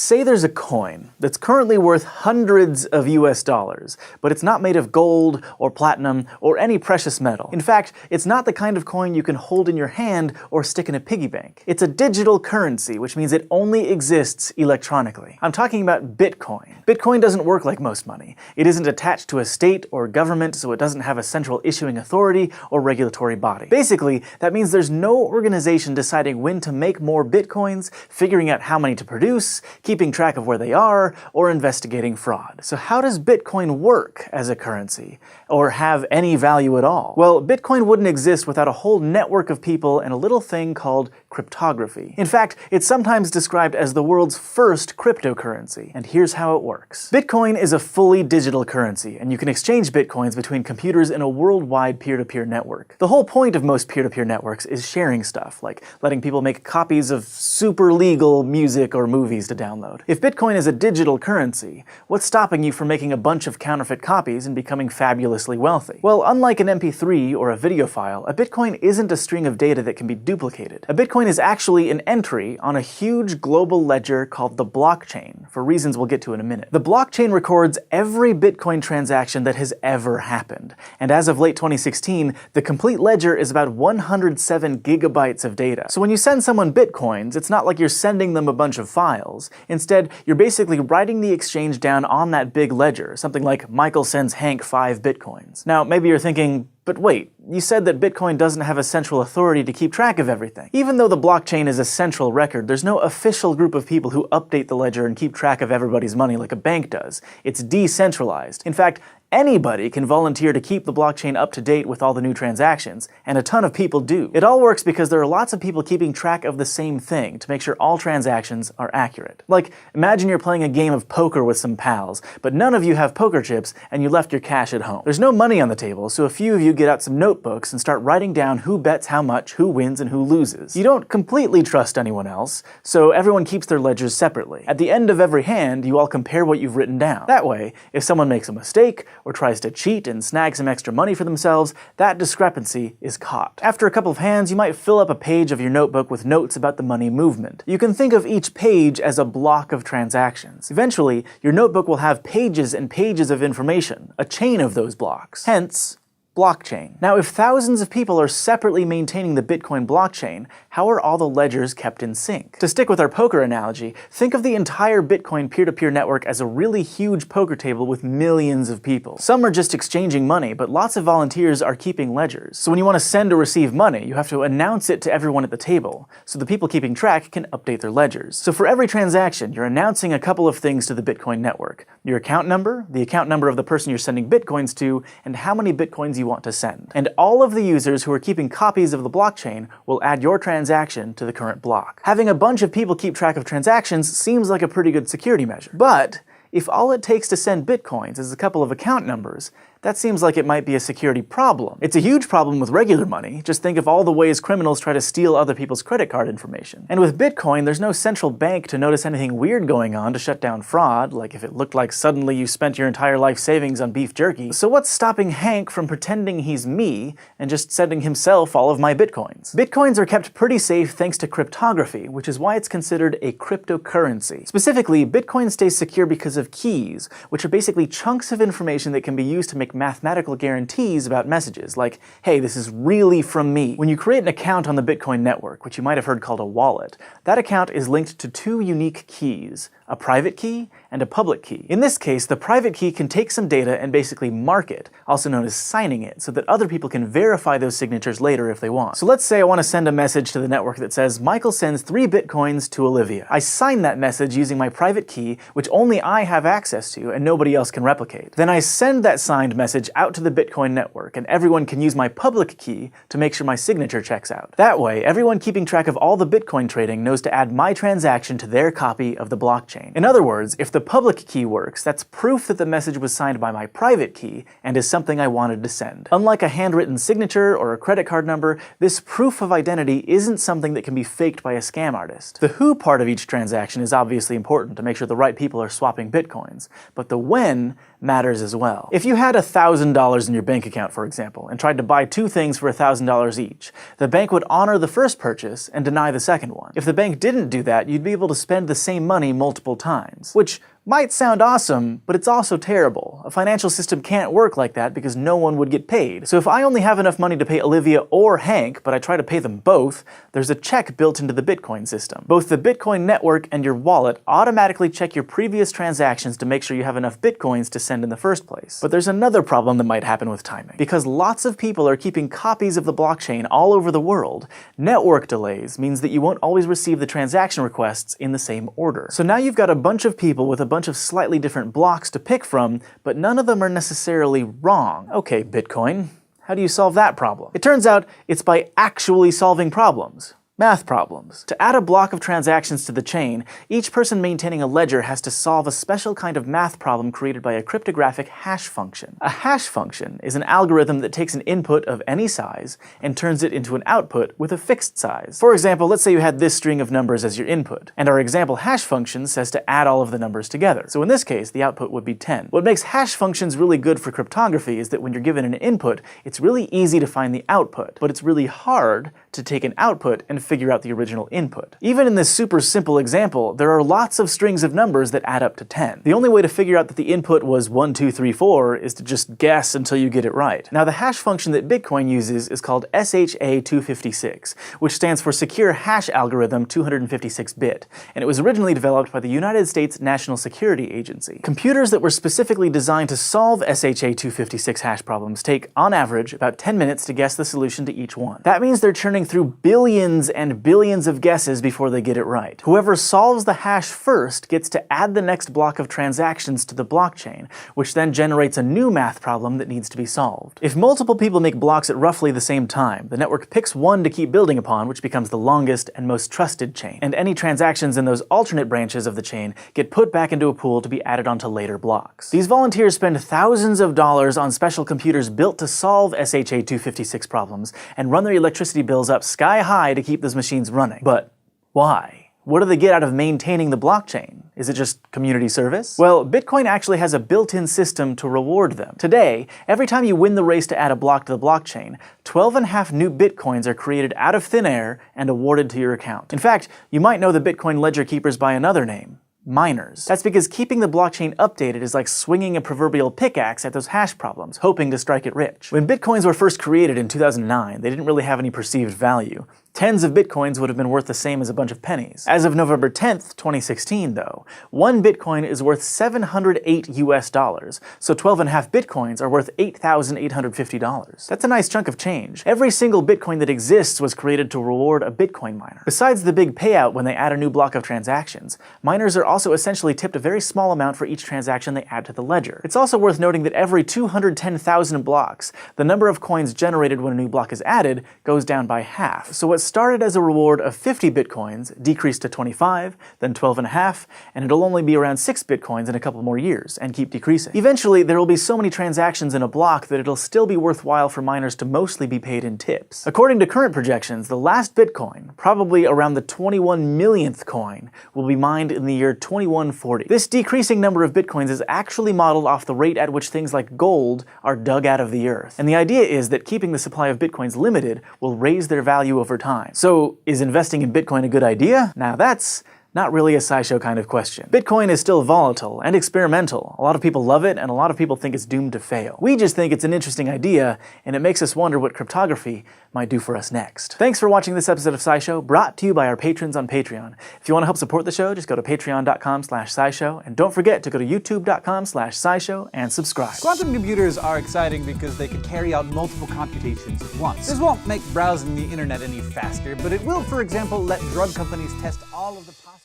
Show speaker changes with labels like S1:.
S1: Say there's a coin that's currently worth hundreds of US dollars, but it's not made of gold or platinum or any precious metal. In fact, it's not the kind of coin you can hold in your hand or stick in a piggy bank. It's a digital currency, which means it only exists electronically. I'm talking about Bitcoin. Bitcoin doesn't work like most money. It isn't attached to a state or government, so it doesn't have a central issuing authority or regulatory body. Basically, that means there's no organization deciding when to make more Bitcoins, figuring out how many to produce, keeping track of where they are, or investigating fraud. So how does Bitcoin work as a currency? Or have any value at all? Well, Bitcoin wouldn't exist without a whole network of people and a little thing called cryptography. In fact, it's sometimes described as the world's first cryptocurrency, and here's how it works. Bitcoin is a fully digital currency, and you can exchange Bitcoins between computers in a worldwide peer-to-peer network. The whole point of most peer-to-peer networks is sharing stuff, like letting people make copies of super legal music or movies to download. If Bitcoin is a digital currency, what's stopping you from making a bunch of counterfeit copies and becoming fabulously wealthy? Well, unlike an MP3 or a video file, a Bitcoin isn't a string of data that can be duplicated. A Bitcoin is actually an entry on a huge global ledger called the blockchain, for reasons we'll get to in a minute. The blockchain records every Bitcoin transaction that has ever happened, and as of late 2016, the complete ledger is about 107 gigabytes of data. So when you send someone Bitcoins, it's not like you're sending them a bunch of files. Instead, you're basically writing the exchange down on that big ledger, something like Michael sends Hank 5 Bitcoins. Now, maybe you're thinking, but wait, you said that Bitcoin doesn't have a central authority to keep track of everything. Even though the blockchain is a central record, there's no official group of people who update the ledger and keep track of everybody's money like a bank does. It's decentralized. In fact, anybody can volunteer to keep the blockchain up to date with all the new transactions, and a ton of people do. It all works because there are lots of people keeping track of the same thing to make sure all transactions are accurate. Like, imagine you're playing a game of poker with some pals, but none of you have poker chips and you left your cash at home. There's no money on the table, so a few of you get out some notebooks and start writing down who bets how much, who wins, and who loses. You don't completely trust anyone else, so everyone keeps their ledgers separately. At the end of every hand, you all compare what you've written down. That way, if someone makes a mistake, or tries to cheat and snag some extra money for themselves, that discrepancy is caught. After a couple of hands, you might fill up a page of your notebook with notes about the money movement. You can think of each page as a block of transactions. Eventually, your notebook will have pages and pages of information, a chain of those blocks. Hence, blockchain. Now, if thousands of people are separately maintaining the Bitcoin blockchain, how are all the ledgers kept in sync? To stick with our poker analogy, think of the entire Bitcoin peer-to-peer network as a really huge poker table with millions of people. Some are just exchanging money, but lots of volunteers are keeping ledgers. So when you want to send or receive money, you have to announce it to everyone at the table, so the people keeping track can update their ledgers. So for every transaction, you're announcing a couple of things to the Bitcoin network. Your account number, the account number of the person you're sending Bitcoins to, and how many Bitcoins you want to send. And all of the users who are keeping copies of the blockchain will add your transaction to the current block. Having a bunch of people keep track of transactions seems like a pretty good security measure. But if all it takes to send Bitcoins is a couple of account numbers, that seems like it might be a security problem. It's a huge problem with regular money. Just think of all the ways criminals try to steal other people's credit card information. And with Bitcoin, there's no central bank to notice anything weird going on to shut down fraud, like if it looked like suddenly you spent your entire life savings on beef jerky. So what's stopping Hank from pretending he's me and just sending himself all of my Bitcoins? Bitcoins are kept pretty safe thanks to cryptography, which is why it's considered a cryptocurrency. Specifically, Bitcoin stays secure because of keys, which are basically chunks of information that can be used to make mathematical guarantees about messages, like, hey, this is really from me. When you create an account on the Bitcoin network, which you might have heard called a wallet, that account is linked to two unique keys, a private key and a public key. In this case, the private key can take some data and basically mark it, also known as signing it, so that other people can verify those signatures later if they want. So let's say I want to send a message to the network that says, Michael sends 3 Bitcoins to Olivia. I sign that message using my private key, which only I have access to and nobody else can replicate. Then I send that signed message out to the Bitcoin network, and everyone can use my public key to make sure my signature checks out. That way, everyone keeping track of all the Bitcoin trading knows to add my transaction to their copy of the blockchain. In other words, if the public key works, that's proof that the message was signed by my private key and is something I wanted to send. Unlike a handwritten signature or a credit card number, this proof of identity isn't something that can be faked by a scam artist. The who part of each transaction is obviously important to make sure the right people are swapping Bitcoins, but the when matters as well. If you had $1,000 in your bank account, for example, and tried to buy two things for $1,000 each, the bank would honor the first purchase and deny the second one. If the bank didn't do that, you'd be able to spend the same money multiple times, which might sound awesome, but it's also terrible. A financial system can't work like that because no one would get paid. So if I only have enough money to pay Olivia or Hank, but I try to pay them both, there's a check built into the Bitcoin system. Both the Bitcoin network and your wallet automatically check your previous transactions to make sure you have enough Bitcoins to send in the first place. But there's another problem that might happen with timing. Because lots of people are keeping copies of the blockchain all over the world, network delays means that you won't always receive the transaction requests in the same order. So now you've got a bunch of people with a bunch of slightly different blocks to pick from, but none of them are necessarily wrong. Okay, Bitcoin, how do you solve that problem? It turns out it's by actually solving problems. Math problems. To add a block of transactions to the chain, each person maintaining a ledger has to solve a special kind of math problem created by a cryptographic hash function. A hash function is an algorithm that takes an input of any size and turns it into an output with a fixed size. For example, let's say you had this string of numbers as your input, and our example hash function says to add all of the numbers together. So in this case, the output would be 10. What makes hash functions really good for cryptography is that when you're given an input, it's really easy to find the output, but it's really hard to take an output and figure out the original input. Even in this super simple example, there are lots of strings of numbers that add up to 10. The only way to figure out that the input was 1, 2, 3, 4 is to just guess until you get it right. Now the hash function that Bitcoin uses is called SHA-256, which stands for Secure Hash Algorithm 256-bit, and it was originally developed by the United States National Security Agency. Computers that were specifically designed to solve SHA-256 hash problems take, on average, about 10 minutes to guess the solution to each one. That means they're churning through billions and billions of guesses before they get it right. Whoever solves the hash first gets to add the next block of transactions to the blockchain, which then generates a new math problem that needs to be solved. If multiple people make blocks at roughly the same time, the network picks one to keep building upon, which becomes the longest and most trusted chain. And any transactions in those alternate branches of the chain get put back into a pool to be added onto later blocks. These volunteers spend thousands of dollars on special computers built to solve SHA-256 problems and run their electricity bills up sky high to keep those machines running. But why? What do they get out of maintaining the blockchain? Is it just community service? Well, Bitcoin actually has a built-in system to reward them. Today, every time you win the race to add a block to the blockchain, 12.5 new Bitcoins are created out of thin air and awarded to your account. In fact, you might know the Bitcoin ledger keepers by another name: miners. That's because keeping the blockchain updated is like swinging a proverbial pickaxe at those hash problems, hoping to strike it rich. When Bitcoins were first created in 2009, they didn't really have any perceived value. Tens of Bitcoins would have been worth the same as a bunch of pennies. As of November 10th, 2016, though, one Bitcoin is worth $708, so 12.5 Bitcoins are worth $8,850. That's a nice chunk of change. Every single Bitcoin that exists was created to reward a Bitcoin miner. Besides the big payout when they add a new block of transactions, miners are also essentially tipped a very small amount for each transaction they add to the ledger. It's also worth noting that every 210,000 blocks, the number of coins generated when a new block is added goes down by half. So what started as a reward of 50 Bitcoins decreased to 25, then 12.5, and it'll only be around 6 Bitcoins in a couple more years, and keep decreasing. Eventually, there will be so many transactions in a block that it'll still be worthwhile for miners to mostly be paid in tips. According to current projections, the last Bitcoin, probably around the 21 millionth coin, will be mined in the year 2140. This decreasing number of Bitcoins is actually modeled off the rate at which things like gold are dug out of the earth. And the idea is that keeping the supply of Bitcoins limited will raise their value over time. So, is investing in Bitcoin a good idea? Now that's not really a SciShow kind of question. Bitcoin is still volatile and experimental. A lot of people love it, and a lot of people think it's doomed to fail. We just think it's an interesting idea, and it makes us wonder what cryptography might do for us next. Thanks for watching this episode of SciShow, brought to you by our patrons on Patreon. If you want to help support the show, just go to patreon.com/SciShow, and don't forget to go to youtube.com/SciShow and subscribe.
S2: Quantum computers are exciting because they can carry out multiple computations at once. This won't make browsing the internet any faster, but it will, for example, let drug companies test all of the possible